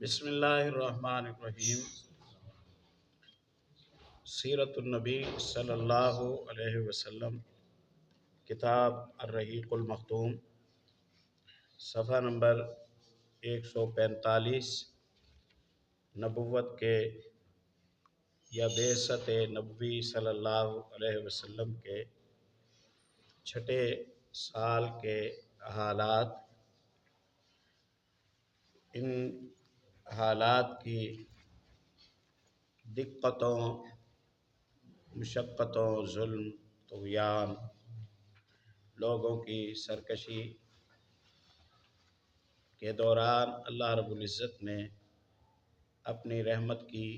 بسم اللہ الرحمن الرحیم۔ سیرت النبی صلی اللہ علیہ وسلم، کتاب الرحیق المختوم، صفحہ نمبر 145۔ نبوت کے یا بعثت نبوی صلی اللہ علیہ وسلم کے چھٹے سال کے حالات۔ ان حالات کی دقتوں، مشقتوں، ظلم، طغیان، لوگوں کی سرکشی کے دوران اللہ رب العزت نے اپنی رحمت کی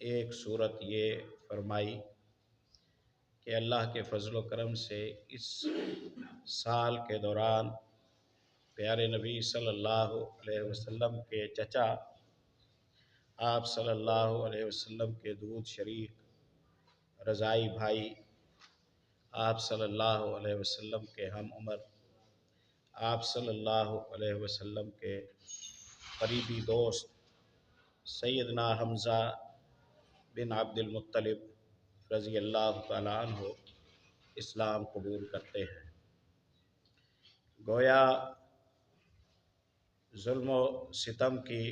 ایک صورت یہ فرمائی کہ اللہ کے فضل و کرم سے اس سال کے دوران پیارے نبی صلی اللہ علیہ وسلم کے چچا آپ صلی اللہ علیہ وسلم کے دودھ شریک رضائی بھائی، آپ صلی اللہ علیہ وسلم کے ہم عمر، آپ صلی اللہ علیہ وسلم کے قریبی دوست سیدنا حمزہ بن عبد المطلب رضی اللہ تعالیٰ عنہ اسلام قبول کرتے ہیں۔ گویا ظلم و ستم کی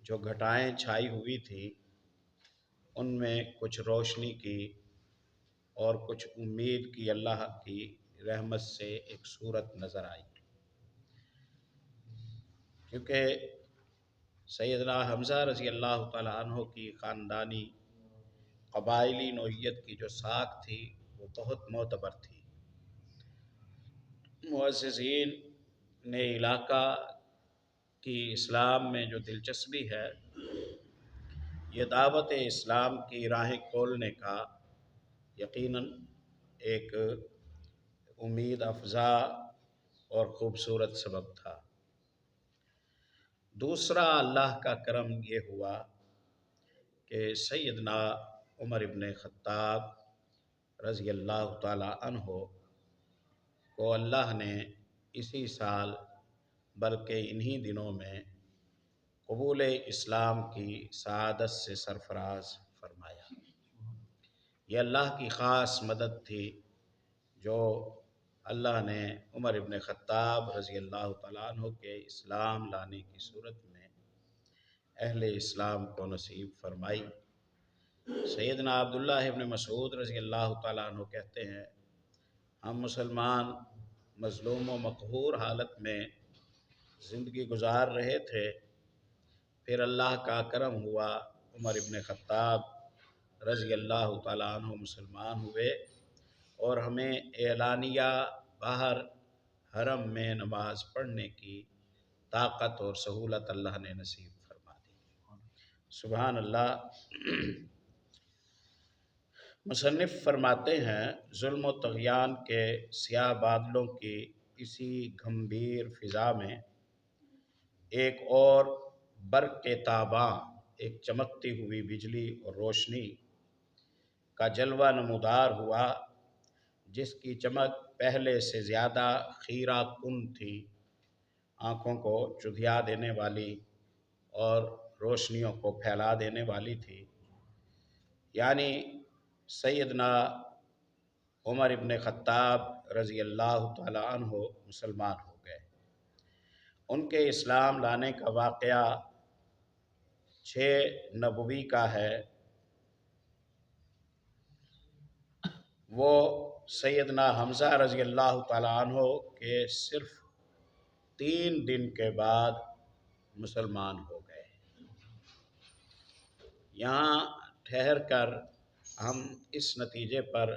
جو گھٹائیں چھائی ہوئی تھی، ان میں کچھ روشنی کی اور کچھ امید کی اللہ کی رحمت سے ایک صورت نظر آئی، کیونکہ سیدنا حمزہ رضی اللہ تعالیٰ عنہ کی خاندانی قبائلی نوعیت کی جو ساکھ تھی وہ بہت معتبر تھی۔ معززین نے علاقہ کی اسلام میں جو دلچسپی ہے، یہ دعوت اسلام کی راہیں کھولنے کا یقیناً ایک امید افزا اور خوبصورت سبب تھا۔ دوسرا اللہ کا کرم یہ ہوا کہ سیدنا عمر ابن خطاب رضی اللہ تعالی عنہ کو اللہ نے اسی سال بلکہ انہی دنوں میں قبول اسلام کی سعادت سے سرفراز فرمایا۔ یہ اللہ کی خاص مدد تھی جو اللہ نے عمر ابن خطاب رضی اللہ تعالیٰ عنہ کے اسلام لانے کی صورت میں اہل اسلام کو نصیب فرمائی۔ سیدنا عبداللہ ابن مسعود رضی اللہ تعالیٰ عنہ کہتے ہیں، ہم مسلمان مظلوم و مقہور حالت میں زندگی گزار رہے تھے، پھر اللہ کا کرم ہوا، عمر ابن خطاب رضی اللہ تعالیٰ عنہ مسلمان ہوئے اور ہمیں اعلانیہ باہر حرم میں نماز پڑھنے کی طاقت اور سہولت اللہ نے نصیب فرما دی۔ سبحان اللہ۔ مصنف فرماتے ہیں، ظلم و طغیان کے سیاہ بادلوں کی اسی گھمبیر فضا میں ایک اور برق کے تاباں، ایک چمکتی ہوئی بجلی اور روشنی کا جلوہ نمودار ہوا، جس کی چمک پہلے سے زیادہ خیرہ کن تھی، آنکھوں کو چدھیا دینے والی اور روشنیوں کو پھیلا دینے والی تھی۔ یعنی سیدنا عمر ابن خطاب رضی اللہ تعالی عنہ مسلمان ہو گئے۔ ان کے اسلام لانے کا واقعہ 6 نبوی کا ہے۔ وہ سیدنا حمزہ رضی اللہ تعالی عنہ کے صرف 3 دن کے بعد مسلمان ہو گئے۔ یہاں ٹھہر کر ہم اس نتیجے پر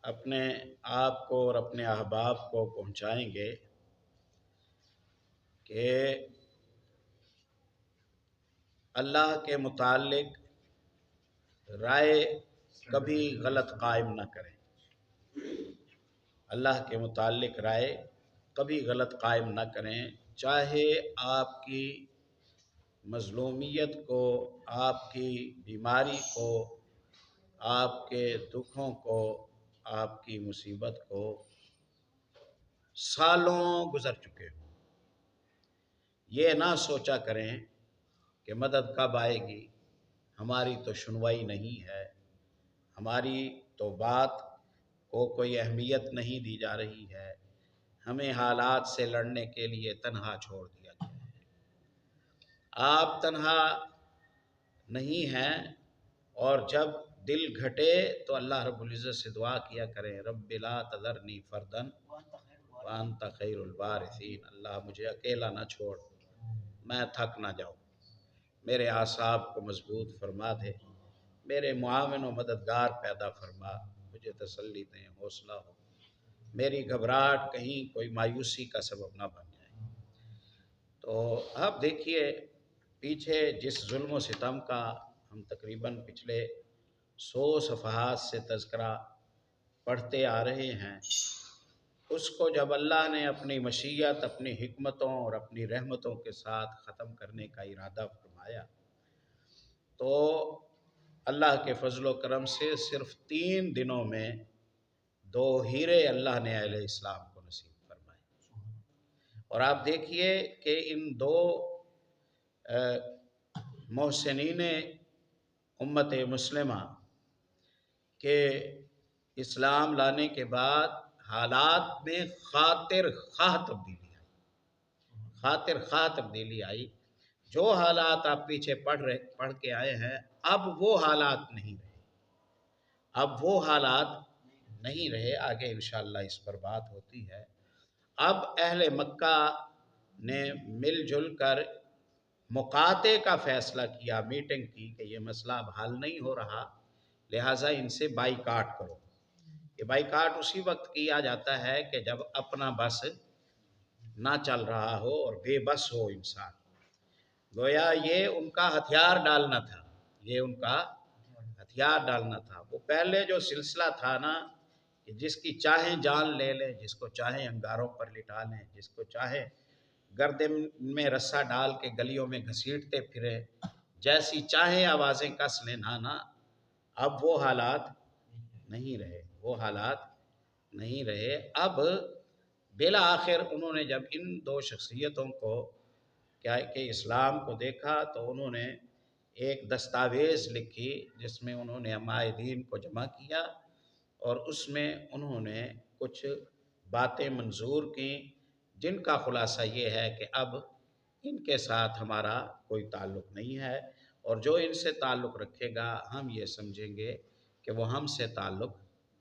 اپنے آپ کو اور اپنے احباب کو پہنچائیں گے کہ اللہ کے متعلق رائے کبھی غلط قائم نہ کریں۔ اللہ کے متعلق رائے کبھی غلط قائم نہ کریں، چاہے آپ کی مظلومیت کو، آپ کی بیماری کو، آپ کے دکھوں کو، آپ کی مصیبت کو سالوں گزر چکے ہوں۔ یہ نہ سوچا کریں کہ مدد کب آئے گی، ہماری تو سنوائی نہیں ہے، ہماری تو بات کو کوئی اہمیت نہیں دی جا رہی ہے، ہمیں حالات سے لڑنے کے لیے تنہا چھوڑ دیا گیا ہے۔ آپ تنہا نہیں ہیں، اور جب دل گھٹے تو اللہ رب العزت سے دعا کیا کریں، رب لا تذرنی فردن وانت خیر الوارثین، اللہ مجھے اکیلا نہ چھوڑ، میں تھک نہ جاؤں، میرے اعصاب کو مضبوط فرما دے، میرے معاون و مددگار پیدا فرما، مجھے تسلی دیں، حوصلہ ہو، میری گھبراہٹ کہیں کوئی مایوسی کا سبب نہ بن جائے۔ تو اب دیکھیے، پیچھے جس ظلم و ستم کا ہم تقریباً پچھلے 100 صفحات سے تذکرہ پڑھتے آ رہے ہیں، اس کو جب اللہ نے اپنی مشیت، اپنی حکمتوں اور اپنی رحمتوں کے ساتھ ختم کرنے کا ارادہ فرمایا، تو اللہ کے فضل و کرم سے صرف 3 دنوں میں 2 ہیرے اللہ نے اہل اسلام کو نصیب فرمائے۔ اور آپ دیکھیے کہ ان 2 محسنین امت مسلمہ کے اسلام لانے کے بعد حالات میں خاطر خواہ تبدیلی آئی۔ جو حالات آپ پیچھے پڑھ کے آئے ہیں، اب وہ حالات نہیں رہے، آگے انشاءاللہ اس پر بات ہوتی ہے۔ اب اہل مکہ نے مل جل کر مقاطعے کا فیصلہ کیا، میٹنگ کی کہ یہ مسئلہ اب حل نہیں ہو رہا، لہٰذا ان سے بائیکاٹ کرو۔ یہ بائیکاٹ اسی وقت کیا جاتا ہے کہ جب اپنا بس نہ چل رہا ہو اور بے بس ہو انسان، گویا یہ ان کا ہتھیار ڈالنا تھا۔ وہ پہلے جو سلسلہ تھا نا، کہ جس کی چاہیں جان لے لیں، جس کو چاہیں انگاروں پر لٹا لیں، جس کو چاہیں گردن میں رسہ ڈال کے گلیوں میں گھسیٹتے پھریں، جیسی چاہیں آوازیں کس لیں، نا، اب وہ حالات نہیں رہے۔ اب بالآخر انہوں نے جب ان 2 شخصیتوں کو کیا کہ اسلام کو دیکھا، تو انہوں نے ایک دستاویز لکھی جس میں انہوں نے عمائدین کو جمع کیا، اور اس میں انہوں نے کچھ باتیں منظور کیں، جن کا خلاصہ یہ ہے کہ اب ان کے ساتھ ہمارا کوئی تعلق نہیں ہے، اور جو ان سے تعلق رکھے گا ہم یہ سمجھیں گے کہ وہ ہم سے تعلق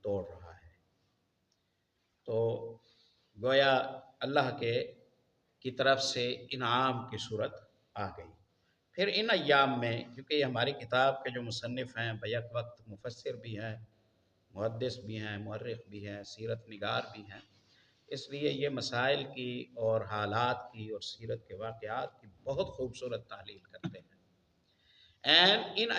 توڑ رہا ہے۔ تو گویا اللہ کی طرف سے انعام کی صورت آ گئی۔ پھر ان ایام میں، کیونکہ یہ ہماری کتاب کے جو مصنف ہیں بیک وقت مفسر بھی ہیں، محدث بھی ہیں، مورخ بھی ہیں، سیرت نگار بھی ہیں، اس لیے یہ مسائل کی اور حالات کی اور سیرت کے واقعات کی بہت خوبصورت تحلیل کرتے ہیں۔ ان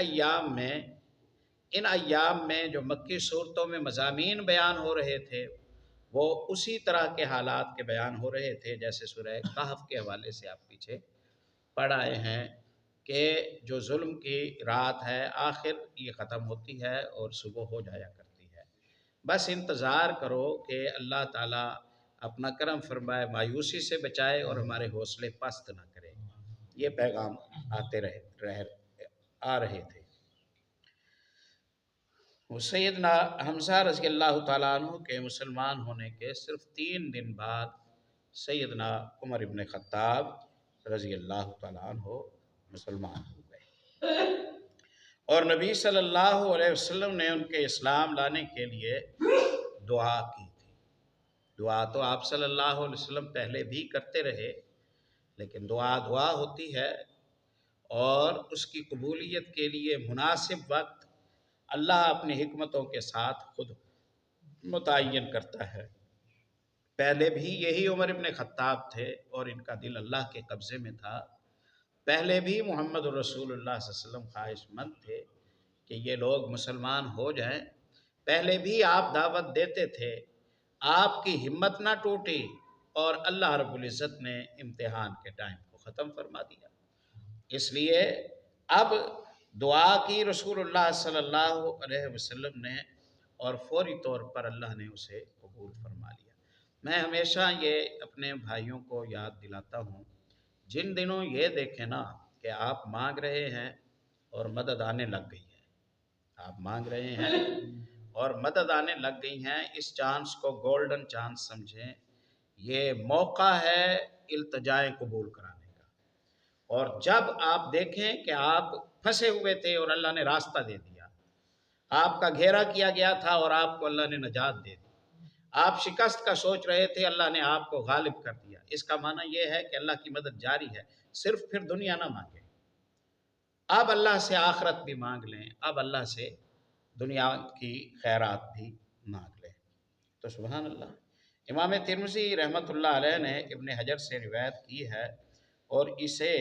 ایام میں جو مکی صورتوں میں مضامین بیان ہو رہے تھے، وہ اسی طرح کے حالات کے بیان ہو رہے تھے جیسے سورہ کہف کے حوالے سے آپ پیچھے پڑھ آئے ہیں، کہ جو ظلم کی رات ہے آخر یہ ختم ہوتی ہے اور صبح ہو جایا کرتی ہے۔ بس انتظار کرو کہ اللہ تعالیٰ اپنا کرم فرمائے، مایوسی سے بچائے اور ہمارے حوصلے پست نہ کرے۔ یہ پیغام آ رہے تھے۔ سیدنا حمزہ رضی اللہ تعالیٰ عنہ کے مسلمان ہونے کے صرف 3 دن بعد سیدنا عمر ابن خطاب رضی اللہ تعالیٰ عنہ مسلمان ہو گئے، اور نبی صلی اللہ علیہ وسلم نے ان کے اسلام لانے کے لیے دعا کی تھی۔ دعا تو آپ صلی اللہ علیہ وسلم پہلے بھی کرتے رہے، لیکن دعا ہوتی ہے، اور اس کی قبولیت کے لیے مناسب وقت اللہ اپنی حکمتوں کے ساتھ خود متعین کرتا ہے۔ پہلے بھی یہی عمر ابن خطاب تھے اور ان کا دل اللہ کے قبضے میں تھا۔ پہلے بھی محمد رسول اللہ صلی اللہ علیہ وسلم خواہش مند تھے کہ یہ لوگ مسلمان ہو جائیں۔ پہلے بھی آپ دعوت دیتے تھے، آپ کی ہمت نہ ٹوٹی، اور اللہ رب العزت نے امتحان کے ٹائم کو ختم فرما دیا۔ اس لیے اب دعا کی رسول اللہ صلی اللہ علیہ وسلم نے، اور فوری طور پر اللہ نے اسے قبول فرما لیا۔ میں ہمیشہ یہ اپنے بھائیوں کو یاد دلاتا ہوں جن دنوں یہ دیکھیں نا کہ آپ مانگ رہے ہیں اور مدد آنے لگ گئی ہے، آپ مانگ رہے ہیں اور مدد آنے لگ گئی ہیں، اس چانس کو گولڈن چانس سمجھیں، یہ موقع ہے التجائے قبول کرانے کا۔ اور جب آپ دیکھیں کہ آپ پھنسے ہوئے تھے اور اللہ نے راستہ دے دیا، آپ کا گھیرا کیا گیا تھا اور آپ کو اللہ نے نجات دے دی، آپ شکست کا سوچ رہے تھے، اللہ نے آپ کو غالب کر دیا، اس کا معنی یہ ہے کہ اللہ کی مدد جاری ہے۔ صرف پھر دنیا نہ مانگیں، اب اللہ سے آخرت بھی مانگ لیں، اب اللہ سے دنیا کی خیرات بھی مانگ لیں۔ تو سبحان اللہ، امام ترمذی رحمۃ اللہ علیہ نے ابن حجر سے روایت کی ہے، اور اسے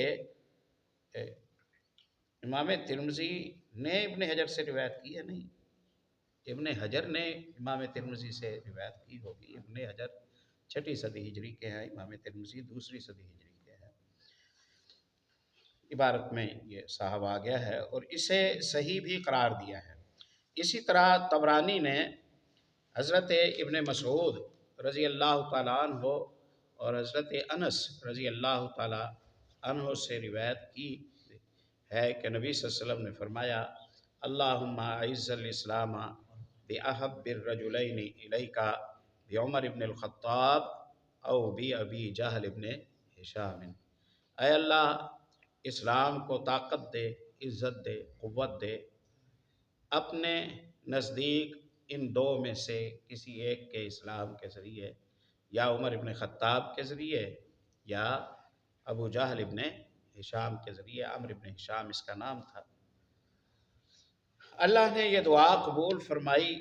امام ترمذی نے ابن حجر سے روایت کی ہے، نہیں، ابن حجر نے امام ترمذی سے روایت کی ہوگی۔ ابن حجر 6 صدی ہجری کے ہیں، امام ترمذی 2 صدی ہجری کے ہیں۔ عبارت میں یہ صاحب آ گیا ہے اور اسے صحیح بھی قرار دیا ہے۔ اسی طرح طبرانی نے حضرت ابن مسعود رضی اللہ تعالیٰ عنہ اور حضرت انس رضی اللہ تعالیٰ عنہ سے روایت کی ہے کہ نبی صلی اللہ علیہ وسلم نے فرمایا: اللہم اعز الاسلام بأحب الرجلین الیک بعمر بن الخطاب او بأبی جہل ابن ہشام۔ اے اللہ، اسلام کو طاقت دے، عزت دے، قوت دے اپنے نزدیک ان دو میں سے کسی ایک کے اسلام کے ذریعے، یا عمر ابن خطاب کے ذریعے یا ابو جہل ابن ہشام کے ذریعے۔ عمر ابن ہشام اس کا نام تھا۔ اللہ نے یہ دعا قبول فرمائی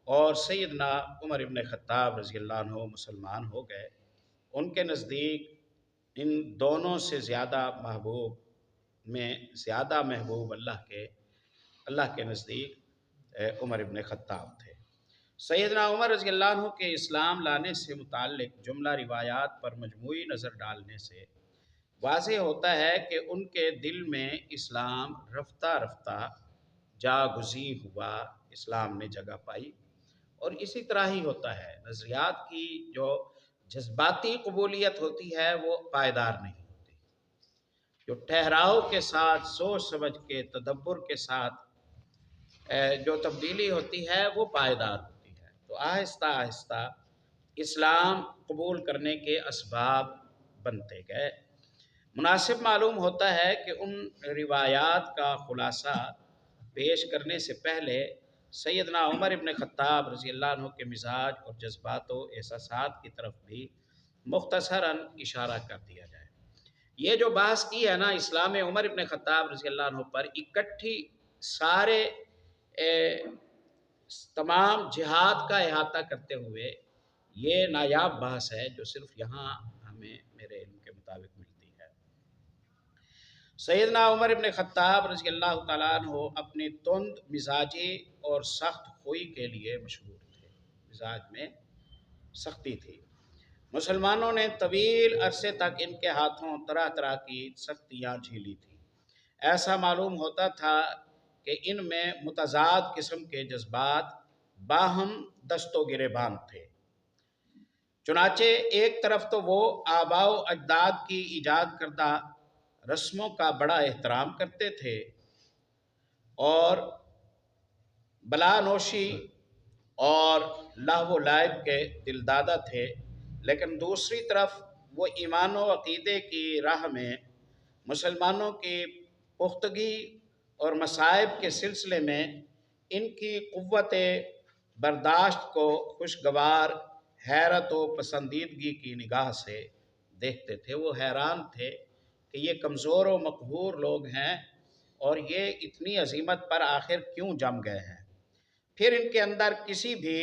اور سیدنا عمر ابن خطاب رضی اللہ عنہ مسلمان ہو گئے۔ ان کے نزدیک ان دونوں سے زیادہ محبوب اللہ کے نزدیک عمر ابن خطاب تھے۔ سیدنا عمر رضی اللہ عنہ کے اسلام لانے سے متعلق جملہ روایات پر مجموعی نظر ڈالنے سے واضح ہوتا ہے کہ ان کے دل میں اسلام رفتہ رفتہ جاگزیں ہوا، اسلام نے جگہ پائی۔ اور اسی طرح ہی ہوتا ہے، نظریات کی جو جذباتی قبولیت ہوتی ہے وہ پائیدار نہیں ہوتی، جو ٹھہراؤ کے ساتھ، سوچ سمجھ کے، تدبر کے ساتھ جو تبدیلی ہوتی ہے وہ پائیدار ہوتی ہے۔ تو آہستہ آہستہ اسلام قبول کرنے کے اسباب بنتے گئے۔ مناسب معلوم ہوتا ہے کہ ان روایات کا خلاصہ پیش کرنے سے پہلے سیدنا عمر ابن خطاب رضی اللہ عنہ کے مزاج اور جذبات و احساسات کی طرف بھی مختصراً اشارہ کر دیا جائے۔ یہ جو بحث کی ہے نا اسلام عمر ابن خطاب رضی اللہ عنہ پر، اکٹھی سارے تمام جہاد کا احاطہ کرتے ہوئے یہ نایاب بحث ہے جو صرف یہاں ہمیں میرے علم کے مطابق ملتی ہے۔ سیدنا عمر ابن خطاب رضی اللہ تعالیٰ عنہ اپنی تند مزاجی اور سخت خوئی کے لیے مشہور تھے، مزاج میں سختی تھی۔ مسلمانوں نے طویل عرصے تک ان کے ہاتھوں طرح طرح کی سختیاں جھیلی تھیں۔ ایسا معلوم ہوتا تھا کہ ان میں متضاد قسم کے جذبات باہم دست و گریبان تھے۔ چنانچہ ایک طرف تو وہ آباء و اجداد کی ایجاد کردہ رسموں کا بڑا احترام کرتے تھے اور بلا نوشی اور لہو و لعب کے دلدادہ تھے، لیکن دوسری طرف وہ ایمان و عقیدے کی راہ میں مسلمانوں کی پختگی اور مصائب کے سلسلے میں ان کی قوت برداشت کو خوشگوار حیرت و پسندیدگی کی نگاہ سے دیکھتے تھے۔ وہ حیران تھے کہ یہ کمزور و مقہور لوگ ہیں اور یہ اتنی عظیمت پر آخر کیوں جم گئے ہیں۔ پھر ان کے اندر کسی بھی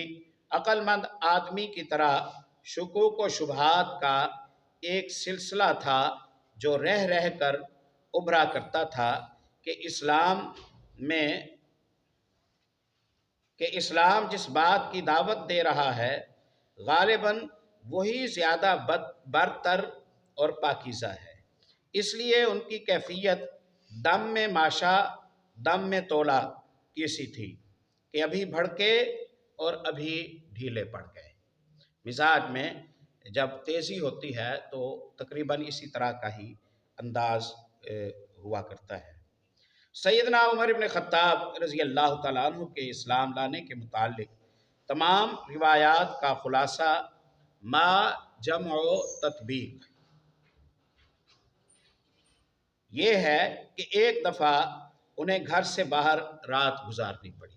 عقل مند آدمی کی طرح شکوک و شبہات کا ایک سلسلہ تھا جو رہ رہ کر ابھرا کرتا تھا کہ اسلام جس بات کی دعوت دے رہا ہے غالباً وہی زیادہ برتر اور پاکیزہ ہے۔ اس لیے ان کی کیفیت دم میں ماشا دم میں تولا کی سی تھی کہ ابھی بھڑکے اور ابھی ڈھیلے پڑ گئے۔ مزاج میں جب تیزی ہوتی ہے تو تقریباً اسی طرح کا ہی انداز ہوا کرتا ہے۔ سیدنا عمر ابن خطاب رضی اللہ تعالیٰ عنہ کے اسلام لانے کے متعلق تمام روایات کا خلاصہ ما جمع و تطبیق یہ ہے کہ ایک دفعہ انہیں گھر سے باہر رات گزارنی پڑی۔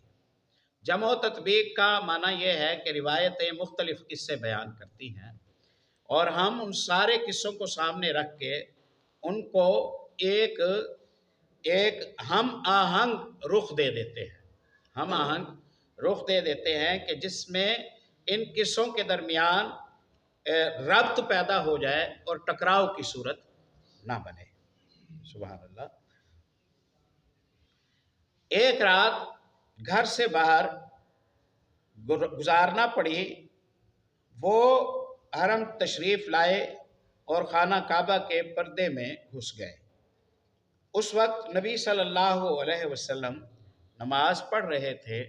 جمع و تطبیق کا معنی یہ ہے کہ روایتیں مختلف قصے بیان کرتی ہیں اور ہم ان سارے قصوں کو سامنے رکھ کے ان کو ایک ہم آہنگ رخ دے دیتے ہیں، ہم آہنگ رخ دے دیتے ہیں کہ جس میں ان قصوں کے درمیان ربط پیدا ہو جائے اور ٹکراؤ کی صورت نہ بنے۔ سبحان اللہ۔ ایک رات گھر سے باہر گزارنا پڑی، وہ حرم تشریف لائے اور خانہ کعبہ کے پردے میں گھس گئے۔ اس وقت نبی صلی اللہ علیہ وسلم نماز پڑھ رہے تھے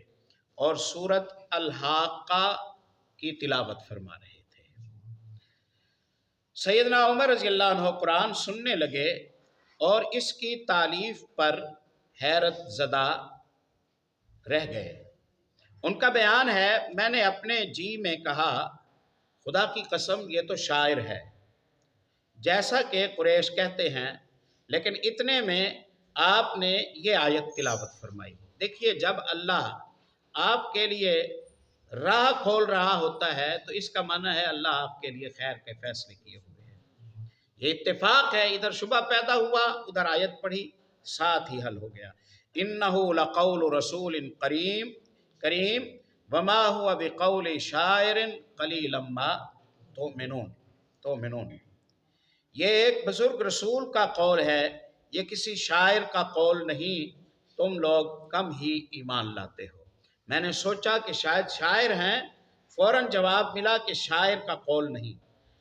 اور سورۃ الحاقہ کی تلاوت فرما رہے تھے۔ سیدنا عمر رضی اللہ عنہ قرآن سننے لگے اور اس کی تالیف پر حیرت زدہ رہ گئے۔ ان کا بیان ہے، میں نے اپنے جی میں کہا خدا کی قسم یہ تو شاعر ہے جیسا کہ قریش کہتے ہیں، لیکن اتنے میں آپ نے یہ آیت تلاوت فرمائی۔ دیکھیے، جب اللہ آپ کے لیے راہ کھول رہا ہوتا ہے تو اس کا معنی ہے اللہ آپ کے لیے خیر کے فیصلے کیے ہوئے ہیں۔ یہ اتفاق ہے، ادھر شبہ پیدا ہوا، ادھر آیت پڑھی، ساتھ ہی حل ہو گیا۔ اِنَّهُ لَقَوْلُ رَسُولٍ کریم وَمَا هُوَ بِقَوْلِ شَاعِرٍ قَلِيلًا مَا تُؤْمِنُونَ۔ یہ ایک بزرگ رسول کا قول ہے، یہ کسی شاعر کا قول نہیں، تم لوگ کم ہی ایمان لاتے ہو۔ میں نے سوچا کہ شاید شاعر ہیں، فوراً جواب ملا کہ شاعر کا قول نہیں۔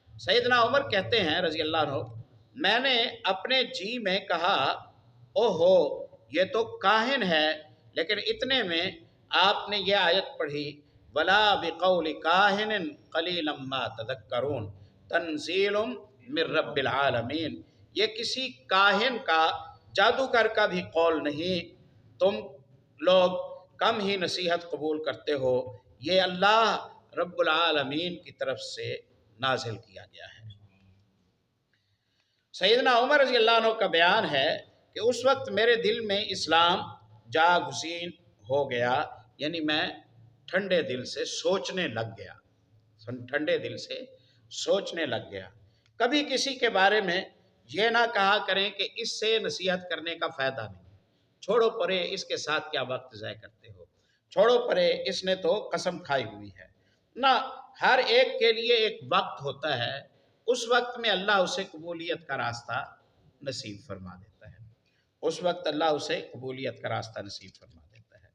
سیدنا عمر کہتے ہیں رضی اللہ عنہ، میں نے اپنے جی میں کہا او ہو یہ تو کاہن ہے، لیکن اتنے میں آپ نے یہ آیت پڑھی وَلَا بِقَوْلِ كَاهِنٍ قَلِيلًا مَا تَذَكَّرُونَ تَنزِيلٌ مِّن رَّبِّ الْعَالَمِينَ۔ یہ کسی کاہن کا، جادوگر کا بھی قول نہیں، تم لوگ کم ہی نصیحت قبول کرتے ہو، یہ اللہ رب العالمین کی طرف سے نازل کیا گیا ہے۔ سیدنا عمر رضی اللہ عنہ کا بیان ہے کہ اس وقت میرے دل میں اسلام جاگزین ہو گیا، یعنی میں ٹھنڈے دل سے سوچنے لگ گیا، کبھی کسی کے بارے میں یہ نہ کہا کریں کہ اس سے نصیحت کرنے کا فائدہ نہیں، چھوڑو پرے اس کے ساتھ کیا وقت ضائع کرتے ہو، چھوڑو پرے اس نے تو قسم کھائی ہوئی ہے۔ نہ، ہر ایک کے لیے ایک وقت ہوتا ہے، اس وقت میں اللہ اسے قبولیت کا راستہ نصیب فرما دیتا ہے، اس وقت اللہ اسے قبولیت کا راستہ نصیب فرما دیتا ہے۔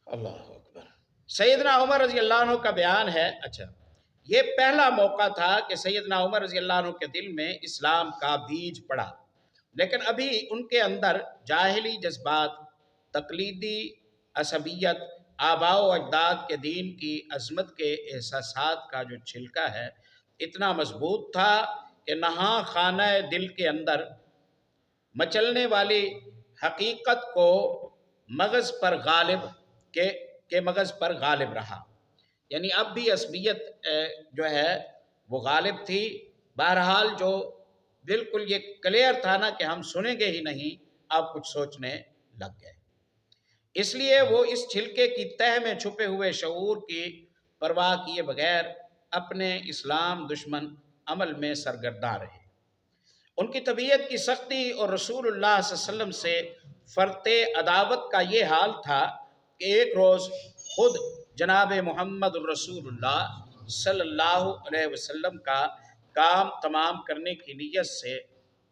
اللہ اکبر۔ سیدنا عمر رضی اللہ عنہ کا بیان ہے، اچھا یہ پہلا موقع تھا کہ سیدنا عمر رضی اللہ عنہ کے دل میں اسلام کا بیج پڑا، لیکن ابھی ان کے اندر جاہلی جذبات، تقلیدی عصبیت، آباء و اجداد کے دین کی عظمت کے احساسات کا جو چھلکا ہے اتنا مضبوط تھا کہ نہاں خانہ دل کے اندر مچلنے والی حقیقت کو مغز پر غالب رہا، یعنی اب بھی عصبیت جو ہے وہ غالب تھی۔ بہرحال جو بالکل یہ کلیئر تھا نا کہ ہم سنیں گے ہی نہیں، اب کچھ سوچنے لگ گئے۔ اس لیے وہ اس چھلکے کی تہ میں چھپے ہوئے شعور کی پرواہ کیے بغیر اپنے اسلام دشمن عمل میں سرگرداں رہے۔ ان کی طبیعت کی سختی اور رسول اللہ صلی اللہ علیہ وسلم سے فرط عداوت کا یہ حال تھا کہ ایک روز خود جناب محمد الرسول اللہ صلی اللہ علیہ وسلم کا کام تمام کرنے کی نیت سے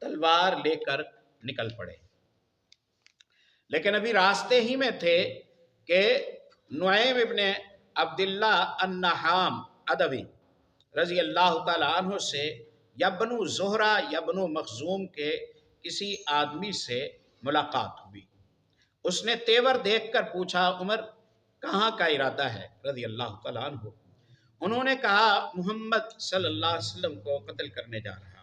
تلوار لے کر نکل پڑے، لیکن ابھی راستے ہی میں تھے کہ نعیم ابن عبداللہ النحام ادوی رضی اللہ تعالیٰ عنہ سے یا بنو زہرہ یا بنو مخزوم کے کسی آدمی سے ملاقات ہوئی۔ اس نے تیور دیکھ کر پوچھا عمر کہاں کا ارادہ ہے رضی اللہ تعالیٰ عنہ؟ انہوں نے کہا محمد صلی اللہ علیہ وسلم کو قتل کرنے جا رہا۔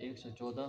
114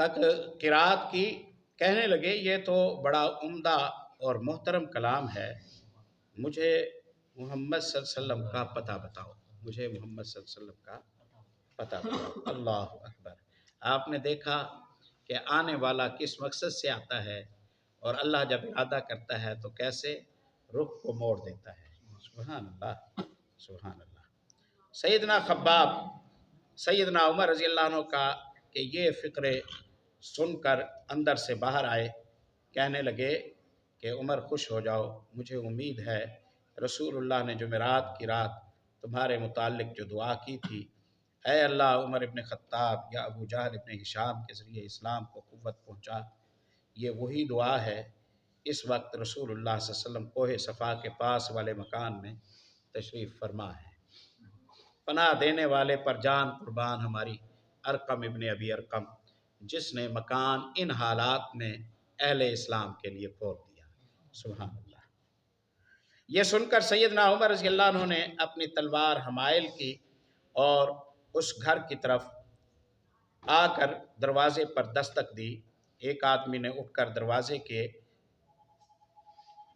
تک قرات کی، کہنے لگے یہ تو بڑا عمدہ اور محترم کلام ہے، مجھے محمد صلی اللہ علیہ وسلم کا پتہ بتاؤ، مجھے محمد صلی اللہ علیہ وسلم کا پتہ بتاؤ۔ اللہ اکبر۔ آپ نے دیکھا کہ آنے والا کس مقصد سے آتا ہے، اور اللہ جب ارادہ کرتا ہے تو کیسے رخ کو موڑ دیتا ہے۔ سبحان اللہ، سبحان اللہ۔ سیدنا خباب، سیدنا عمر رضی اللہ عنہ کا کہ یہ فقرے سن کر اندر سے باہر آئے، کہنے لگے کہ عمر خوش ہو جاؤ، مجھے امید ہے رسول اللہ نے جمعرات کی رات تمہارے متعلق جو دعا کی تھی، اے اللہ عمر ابن خطاب یا ابو جہل ابن ہشام کے ذریعے اسلام کو قوت پہنچا، یہ وہی دعا ہے۔ اس وقت رسول اللہ صلی اللہ علیہ وسلم کوہ صفا کے پاس والے مکان میں تشریف فرما ہے۔ پناہ دینے والے پر جان قربان ہماری، ارقم ابن ابی ارقم، جس نے مکان ان حالات میں اہل اسلام کے لیے کھول دیا۔ سبحان اللہ۔ یہ سن کر سیدنا عمر رضی اللہ عنہ نے اپنی تلوار حمائل کی اور اس گھر کی طرف آ کر دروازے پر دستک دی۔ ایک آدمی نے اٹھ کر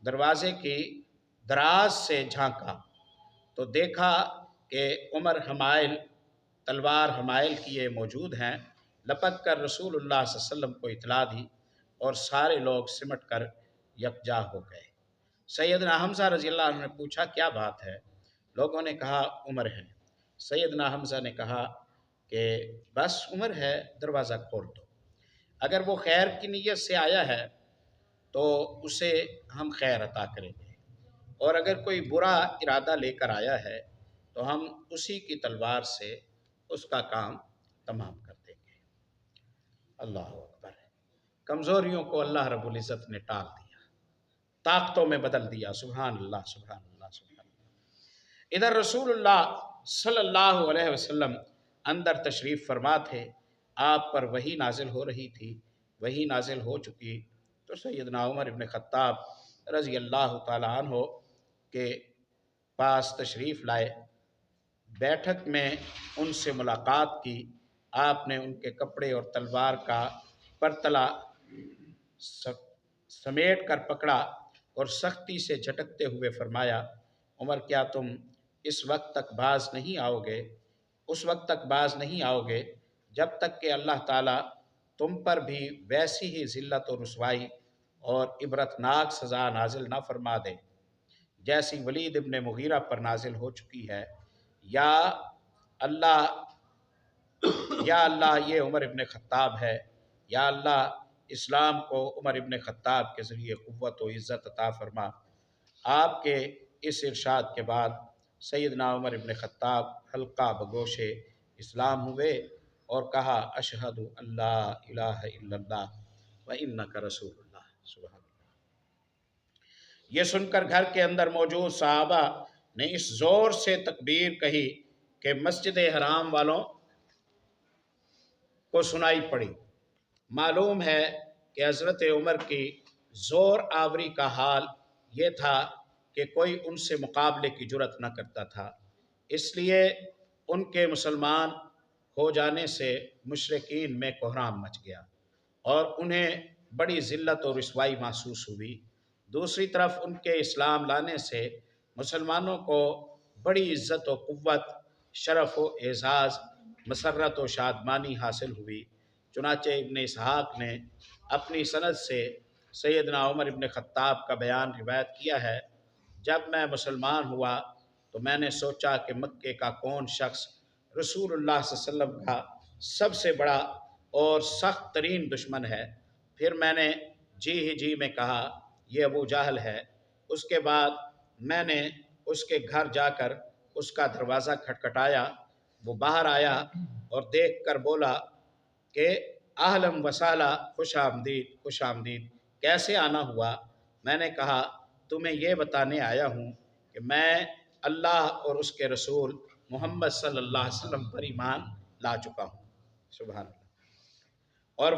دروازے کی دراز سے جھانکا تو دیکھا کہ عمر حمائل، تلوار حمائل کیے موجود ہیں۔ لپک کر رسول اللہ صلی اللہ علیہ وسلم کو اطلاع دی اور سارے لوگ سمٹ کر یکجا ہو گئے۔ سیدنا حمزہ رضی اللہ عنہ نے پوچھا کیا بات ہے؟ لوگوں نے کہا عمر ہے۔ سیدنا حمزہ نے کہا کہ بس عمر ہے، دروازہ کھول دو، اگر وہ خیر کی نیت سے آیا ہے تو اسے ہم خیر عطا کریں گے، اور اگر کوئی برا ارادہ لے کر آیا ہے تو ہم اسی کی تلوار سے اس کا کام تمام کر دیں گے۔ اللہ اکبر۔ کمزوریوں کو اللہ رب العزت نے ٹال دیا، طاقتوں میں بدل دیا۔ سبحان اللہ، سبحان اللہ، سبحان اللہ۔ ادھر رسول اللہ صلی اللہ علیہ وسلم اندر تشریف فرما تھے، آپ پر وحی نازل ہو رہی تھی، وحی نازل ہو چکی تو سیدنا عمر ابن خطاب رضی اللہ تعالی عنہ کے پاس تشریف لائے، بیٹھک میں ان سے ملاقات کی۔ آپ نے ان کے کپڑے اور تلوار کا پرتلا سمیٹ کر پکڑا اور سختی سے جھٹکتے ہوئے فرمایا، عمر کیا تم اس وقت تک باز نہیں آؤ گے، اس وقت تک باز نہیں آؤ گے جب تک کہ اللہ تعالیٰ تم پر بھی ویسی ہی ذلت و رسوائی اور عبرتناک سزا نازل نہ فرما دے جیسی ولید ابن مغیرہ پر نازل ہو چکی ہے۔ یا اللہ یہ عمر ابن خطاب ہے، یا اللہ اسلام کو عمر ابن خطاب کے ذریعے قوت و عزت عطا فرما۔ آپ کے اس ارشاد کے بعد سیدنا عمر ابن خطاب حلقہ بگوش اسلام ہوئے اور کہا اشہد اللہ الہ الا اللہ و انک رسول اللہ۔ سبحان اللہ۔ یہ سن کر گھر کے اندر موجود صحابہ نے اس زور سے تکبیر کہی کہ مسجد حرام والوں کو سنائی پڑی۔ معلوم ہے کہ حضرت عمر کی زور آوری کا حال یہ تھا کہ کوئی ان سے مقابلے کی جرت نہ کرتا تھا، اس لیے ان کے مسلمان ہو جانے سے مشرکین میں کوہرام مچ گیا اور انہیں بڑی ذلت و رسوائی محسوس ہوئی۔ دوسری طرف ان کے اسلام لانے سے مسلمانوں کو بڑی عزت و قوت، شرف و اعزاز، مسرت و شادمانی حاصل ہوئی۔ چنانچہ ابن اسحاق نے اپنی سند سے سیدنا عمر ابن خطاب کا بیان روایت کیا ہے، جب میں مسلمان ہوا تو میں نے سوچا کہ مکے کا کون شخص رسول اللہ صلی اللہ علیہ وسلم کا سب سے بڑا اور سخت ترین دشمن ہے۔ پھر میں نے جی میں کہا یہ ابو جہل ہے۔ اس کے بعد میں نے اس کے گھر جا کر اس کا دروازہ کھٹکھٹایا، وہ باہر آیا اور دیکھ کر بولا کہ اہلاً وسہلا، خوش آمدید، خوش آمدید، کیسے آنا ہوا؟ میں نے کہا تمہیں یہ بتانے آیا ہوں کہ میں اللہ اور اس کے رسول محمد صلی اللہ علیہ وسلم پر ایمان لا چکا ہوں۔ سبحان اللہ۔ اور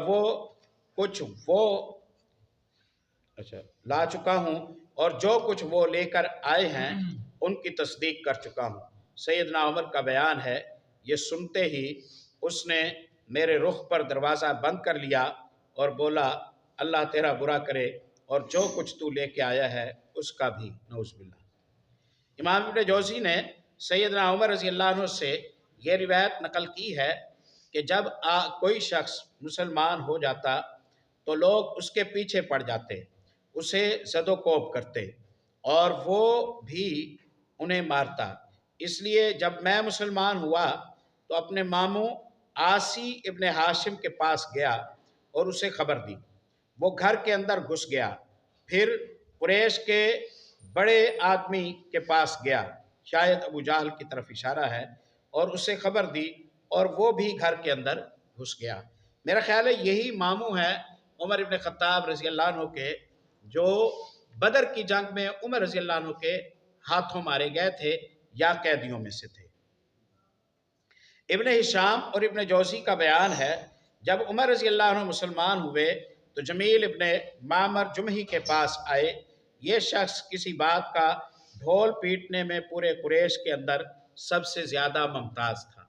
لا چکا ہوں اور جو کچھ وہ لے کر آئے ہیں ان کی تصدیق کر چکا ہوں۔ سیدنا عمر کا بیان ہے، یہ سنتے ہی اس نے میرے رخ پر دروازہ بند کر لیا اور بولا اللہ تیرا برا کرے اور جو کچھ تو لے کے آیا ہے اس کا بھی، نعوذ باللہ۔ امام ابن جوزی نے سیدنا عمر رضی اللہ عنہ سے یہ روایت نقل کی ہے کہ جب کوئی شخص مسلمان ہو جاتا تو لوگ اس کے پیچھے پڑ جاتے، اسے زد و کوب کرتے اور وہ بھی انہیں مارتا۔ اس لیے جب میں مسلمان ہوا تو اپنے ماموں عاصی ابن ہاشم کے پاس گیا اور اسے خبر دی۔ وہ گھر کے اندر گھس گیا، پھر قریش کے بڑے آدمی کے پاس گیا، شاید ابو جہل کی طرف اشارہ ہے، اور اسے خبر دی اور وہ بھی گھر کے اندر گھس گیا۔ میرا خیال ہے یہی ماموں ہیں عمر ابن خطاب رضی اللہ عنہ کے، جو بدر کی جنگ میں عمر رضی اللہ عنہ کے ہاتھوں مارے گئے تھے یا قیدیوں میں سے تھے۔ ابن ہشام اور ابن جوزی کا بیان ہے جب عمر رضی اللہ عنہ مسلمان ہوئے تو جمیل ابن معمر جمحی کے پاس آئے۔ یہ شخص کسی بات کا ڈھول پیٹنے میں پورے قریش کے اندر سب سے زیادہ ممتاز تھا۔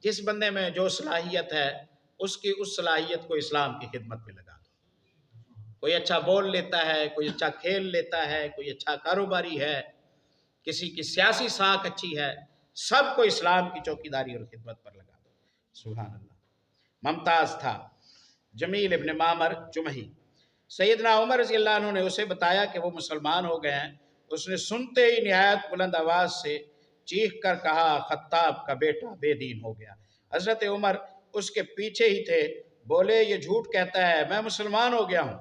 جس بندے میں جو صلاحیت ہے اس کی اس صلاحیت کو اسلام کی خدمت میں لگا دو۔ کوئی اچھا بول لیتا ہے، کوئی اچھا کھیل لیتا ہے، کوئی اچھا کاروباری ہے، کسی کی سیاسی ساکھ اچھی ہے، سب کو اسلام کی چوکیداری اور خدمت پر لگا دو۔ سبحان اللہ، ممتاز تھا جمیل ابن معمر جمحی۔ سیدنا عمر رضی اللہ عنہ نے اسے بتایا کہ وہ مسلمان ہو گئے ہیں۔ اس نے سنتے ہی نہایت بلند آواز سے چیخ کر کہا خطاب کا بیٹا بے دین ہو گیا۔ حضرت عمر اس کے پیچھے ہی تھے، بولے یہ جھوٹ کہتا ہے، میں مسلمان ہو گیا ہوں۔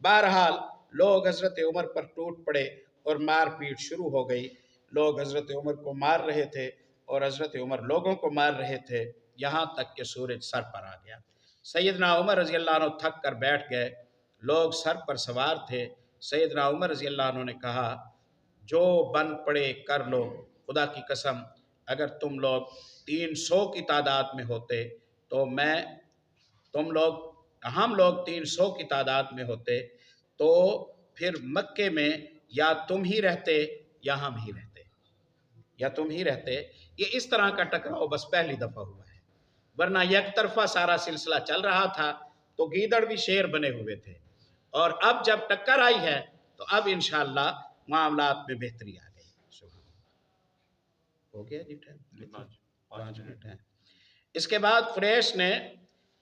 بہرحال لوگ حضرت عمر پر ٹوٹ پڑے اور مار پیٹ شروع ہو گئی۔ لوگ حضرت عمر کو مار رہے تھے اور حضرت عمر لوگوں کو مار رہے تھے، یہاں تک کہ سورج سر پر آ گیا۔ سیدنا عمر رضی اللہ عنہ تھک کر بیٹھ گئے، لوگ سر پر سوار تھے۔ سیدنا عمر رضی اللہ عنہ نے کہا جو بن پڑے کر لو، خدا کی قسم اگر تم لوگ 300 کی تعداد میں ہوتے تو ہم لوگ 300 کی تعداد میں ہوتے تو پھر مکے میں یا تم ہی رہتے یا ہم ہی رہتے، یا تم ہی رہتے۔ یہ اس طرح کا ٹکراؤ بس پہلی دفعہ ہوا ہے، ورنہ یک طرفہ سارا سلسلہ چل رہا تھا تو گیدڑ بھی شیر بنے ہوئے تھے، اور اب جب ٹکر آئی ہے تو اب انشاءاللہ معاملات میں بہتری آ گئی۔ ہو گیا جی ٹائم؟ 5 منٹ ہیں۔ اس کے بعد قریش نے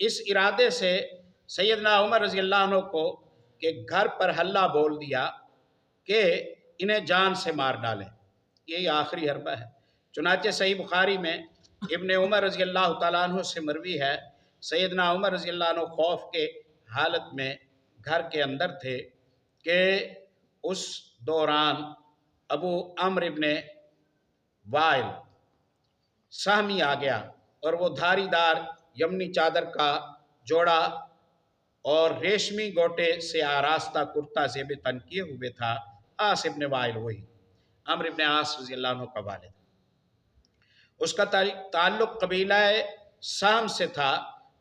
اس ارادے سے سیدنا عمر رضی اللہ عنہ کو کہ گھر پر حلہ بول دیا کہ انہیں جان سے مار ڈالیں۔ یہی آخری حربہ ہے۔ چنانچہ صحیح بخاری میں ابن عمر رضی اللہ تعالیٰ عنہ سے مروی ہے، سیدنا عمر رضی اللہ عنہ خوف کے حالت میں گھر کے اندر تھے کہ اس دوران ابو عمرو ابن وائل سہمی آ گیا اور وہ دھاری دار یمنی چادر کا جوڑا اور ریشمی گوٹے سے آراستہ کرتا زیب تن کیے ہوئے تھا۔ عاص ابن وائل وہی عمرو ابن عاص رضی اللہ عنہ کا والد، اس کا تعلق قبیلہ سہم سے تھا،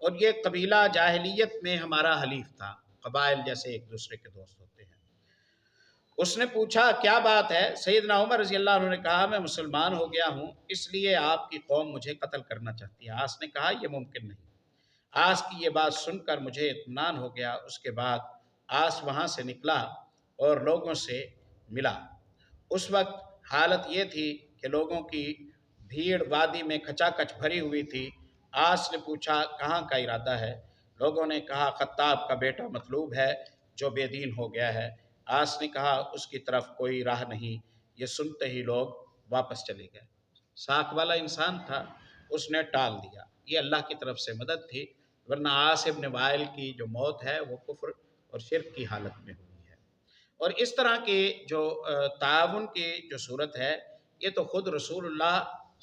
اور یہ قبیلہ جاہلیت میں ہمارا حلیف تھا، قبائل جیسے ایک دوسرے کے دوست ہوتے ہیں۔ اس نے پوچھا کیا بات ہے؟ سیدنا عمر رضی اللہ عنہ نے کہا میں مسلمان ہو گیا ہوں، اس لیے آپ کی قوم مجھے قتل کرنا چاہتی ہے۔ عاص نے کہا یہ ممکن نہیں۔ عاص کی یہ بات سن کر مجھے اطمینان ہو گیا۔ اس کے بعد عاص وہاں سے نکلا اور لوگوں سے ملا۔ اس وقت حالت یہ تھی کہ لوگوں کی بھیڑ وادی میں کھچا کچ بھری ہوئی تھی۔ عاص نے پوچھا کہاں کا ارادہ ہے؟ لوگوں نے کہا خطاب کا بیٹا مطلوب ہے جو بے دین ہو گیا ہے۔ عاص نے کہا اس کی طرف کوئی راہ نہیں۔ یہ سنتے ہی لوگ واپس چلے گئے۔ ساکھ والا انسان تھا، اس نے ٹال دیا۔ یہ اللہ کی طرف سے مدد تھی، ورنہ عاص ابن وائل کی جو موت ہے وہ کفر اور شرک کی حالت میں ہوئی ہے۔ اور اس طرح کی جو تعاون کی جو صورت ہے یہ تو خود رسول اللہ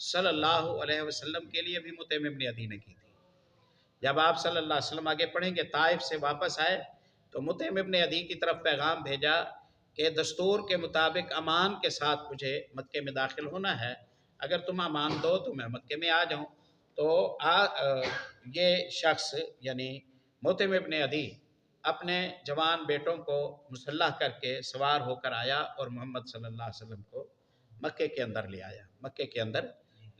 صلی اللہ علیہ وسلم کے لیے بھی مطعم ابن عدی نے کی تھی۔ جب آپ صلی اللہ علیہ وسلم آگے پڑھیں گے طائف سے واپس آئے تو مطعم ابن عدی کی طرف پیغام بھیجا کہ دستور کے مطابق امان کے ساتھ مجھے مکے میں داخل ہونا ہے، اگر تم امان دو تو میں مکے میں آ جاؤں۔ تو یہ شخص یعنی مطعم ابن عدی اپنے جوان بیٹوں کو مسلح کر کے سوار ہو کر آیا اور محمد صلی اللہ علیہ وسلم کو مکے کے اندر لے آیا، مکے کے اندر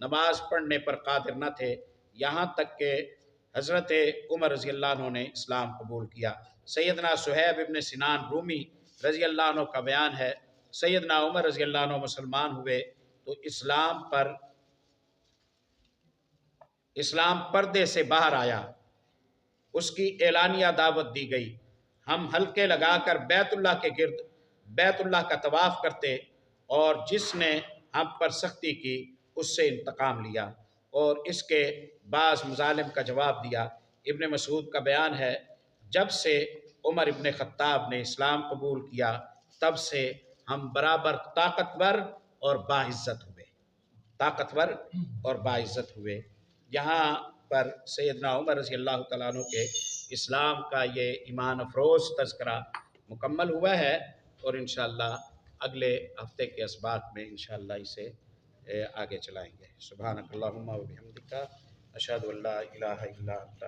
نماز پڑھنے پر قادر نہ تھے، یہاں تک کہ حضرت عمر رضی اللہ عنہ نے اسلام قبول کیا۔ سیدنا صہیب ابن سنان رومی رضی اللہ عنہ کا بیان ہے، سیدنا عمر رضی اللہ عنہ مسلمان ہوئے تو اسلام پردے سے باہر آیا، اس کی اعلانیہ دعوت دی گئی، ہم حلقے لگا کر بیت اللہ کے گرد بیت اللہ کا طواف کرتے، اور جس نے ہم پر سختی کی اس سے انتقام لیا اور اس کے بعض مظالم کا جواب دیا۔ ابن مسعود کا بیان ہے، جب سے عمر ابن خطاب نے اسلام قبول کیا تب سے ہم برابر طاقتور اور باعزت ہوئے۔ یہاں پر سیدنا عمر رضی اللہ تعالیٰ عنہ کے اسلام کا یہ ایمان افروز تذکرہ مکمل ہوا ہے، اور انشاءاللہ اگلے ہفتے کے اسباق میں انشاءاللہ اسے آگے چلائیں گے۔ سبحانک اللہم و بحمدک، اشہد ان لا الہ الا انت۔